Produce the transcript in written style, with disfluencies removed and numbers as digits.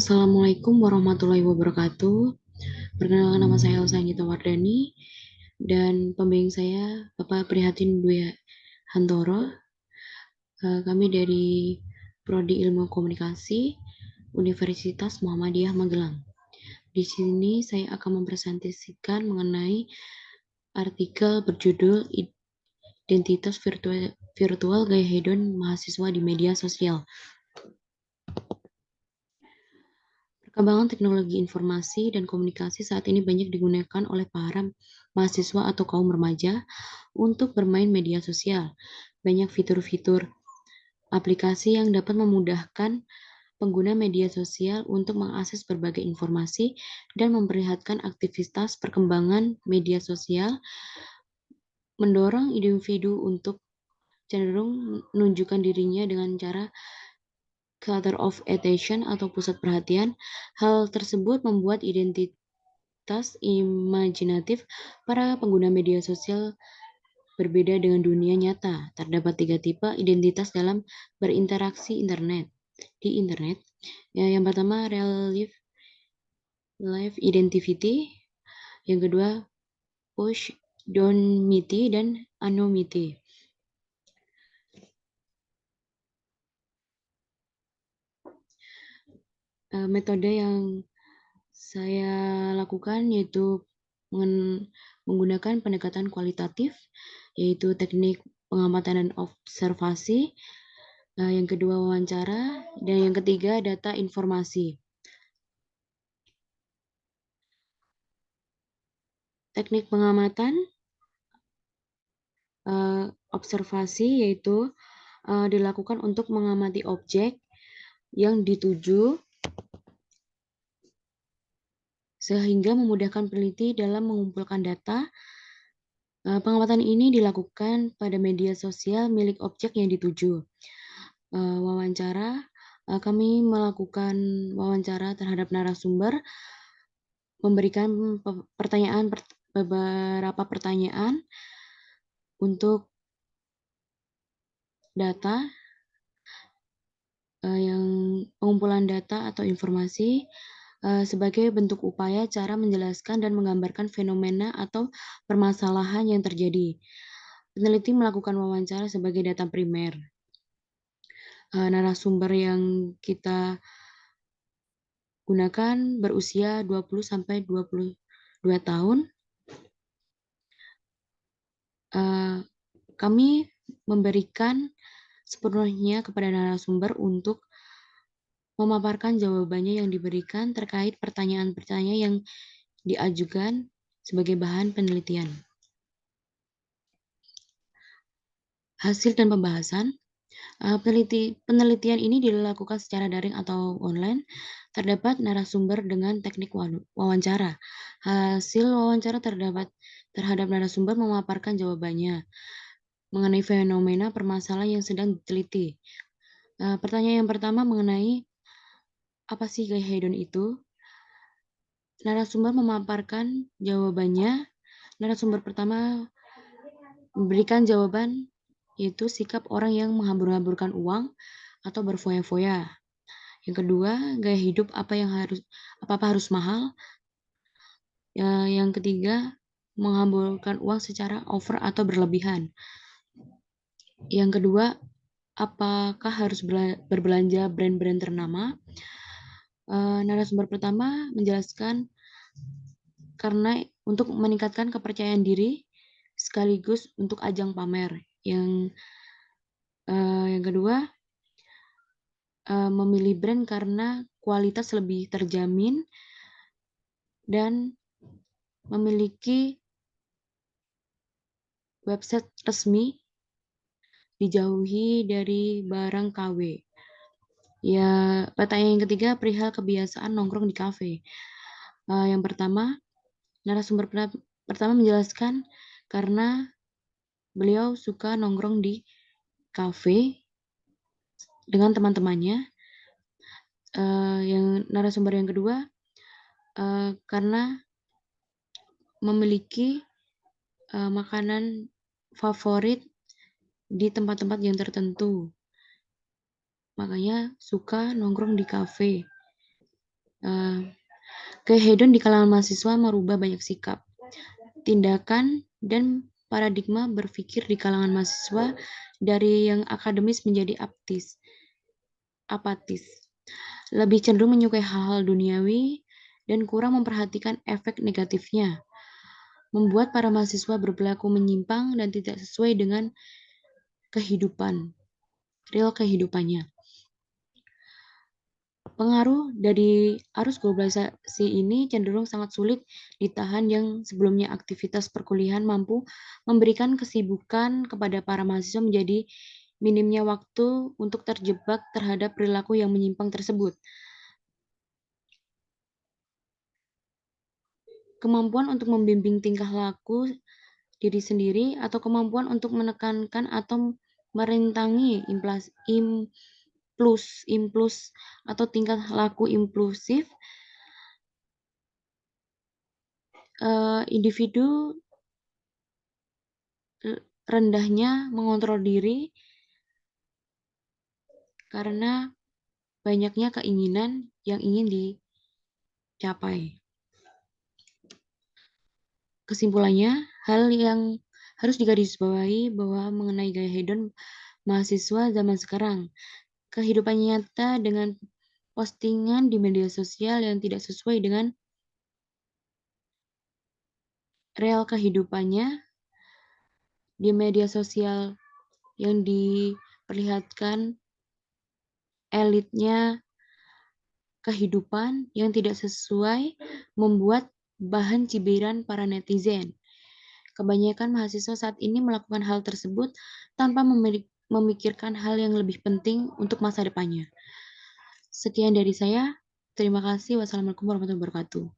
Assalamualaikum warahmatullahi wabarakatuh. Perkenalkan, nama saya Elsa Anggita Wardani dan pembimbing saya Bapak Prihatin Dwi Hantoro. Kami dari Prodi Ilmu Komunikasi Universitas Muhammadiyah Magelang. Di sini saya akan mempresentasikan mengenai artikel berjudul Identitas Virtual Gaya Hedon Mahasiswa di Media Sosial. Perkembangan teknologi informasi dan komunikasi saat ini banyak digunakan oleh para mahasiswa atau kaum remaja untuk bermain media sosial. Banyak fitur-fitur aplikasi yang dapat memudahkan pengguna media sosial untuk mengakses berbagai informasi dan memperlihatkan aktivitas perkembangan media sosial, mendorong individu untuk cenderung menunjukkan dirinya dengan cara center of attention atau pusat perhatian. Hal tersebut membuat identitas imajinatif para pengguna media sosial berbeda dengan dunia nyata. Terdapat 3 tipe identitas dalam berinteraksi di internet. Yang pertama, real life identity. Yang kedua, pseudonymity dan anonymity. Metode yang saya lakukan yaitu menggunakan pendekatan kualitatif, yaitu teknik pengamatan dan observasi. Yang kedua, wawancara. Dan yang ketiga, data informasi. Teknik pengamatan, observasi, yaitu dilakukan untuk mengamati objek yang dituju sehingga memudahkan peneliti dalam mengumpulkan data. Pengamatan ini dilakukan pada media sosial milik objek yang dituju. Wawancara, kami melakukan wawancara terhadap narasumber, memberikan beberapa pertanyaan untuk data, yang pengumpulan data atau informasi sebagai bentuk upaya cara menjelaskan dan menggambarkan fenomena atau permasalahan yang terjadi. Peneliti melakukan wawancara sebagai data primer. Narasumber yang kita gunakan berusia 20-22 tahun. Kami memberikan sepenuhnya kepada narasumber untuk memaparkan jawabannya yang diberikan terkait pertanyaan-pertanyaan yang diajukan sebagai bahan penelitian. Hasil dan pembahasan. Penelitian ini dilakukan secara daring atau online. Terdapat narasumber dengan teknik wawancara. Hasil wawancara terhadap narasumber memaparkan jawabannya mengenai fenomena permasalahan yang sedang diteliti. Pertanyaan yang pertama mengenai apa sih gaya hedon itu? Narasumber memaparkan jawabannya. Narasumber pertama memberikan jawaban yaitu sikap orang yang menghambur-hamburkan uang atau berfoya-foya. Yang kedua, gaya hidup apa harus mahal. Yang ketiga, menghamburkan uang secara over atau berlebihan. Yang kedua, apakah harus berbelanja brand-brand ternama? Narasumber pertama menjelaskan karena untuk meningkatkan kepercayaan diri sekaligus untuk ajang pamer. Yang kedua, memilih brand karena kualitas lebih terjamin dan memiliki website resmi, dijauhi dari barang KW. Ya, pertanyaan yang ketiga perihal kebiasaan nongkrong di kafe. Yang pertama, narasumber pertama menjelaskan karena beliau suka nongkrong di kafe dengan teman-temannya. Yang narasumber yang kedua, karena memiliki makanan favorit di tempat-tempat yang tertentu. Makanya suka nongkrong di kafe. Eh, Gaya hedon di kalangan mahasiswa merubah banyak sikap, tindakan, dan paradigma berpikir di kalangan mahasiswa dari yang akademis menjadi apatis, lebih cenderung menyukai hal-hal duniawi dan kurang memperhatikan efek negatifnya, membuat para mahasiswa berperilaku menyimpang dan tidak sesuai dengan real kehidupannya. Pengaruh dari arus globalisasi ini cenderung sangat sulit ditahan yang sebelumnya aktivitas perkuliahan mampu memberikan kesibukan kepada para mahasiswa menjadi minimnya waktu untuk terjebak terhadap perilaku yang menyimpang tersebut. Kemampuan untuk membimbing tingkah laku diri sendiri atau kemampuan untuk menekankan atau merintangi impuls atau tingkah laku impulsif individu rendahnya mengontrol diri karena banyaknya keinginan yang ingin dicapai. Kesimpulannya, hal yang harus digarisbawahi bahwa mengenai gaya hedon mahasiswa zaman sekarang, kehidupan nyata dengan postingan di media sosial yang tidak sesuai dengan real kehidupannya di media sosial yang diperlihatkan elitnya kehidupan yang tidak sesuai membuat bahan cibiran para netizen. Kebanyakan mahasiswa saat ini melakukan hal tersebut tanpa memikirkan hal yang lebih penting untuk masa depannya. Sekian dari saya. Terima kasih. Wassalamualaikum warahmatullahi wabarakatuh.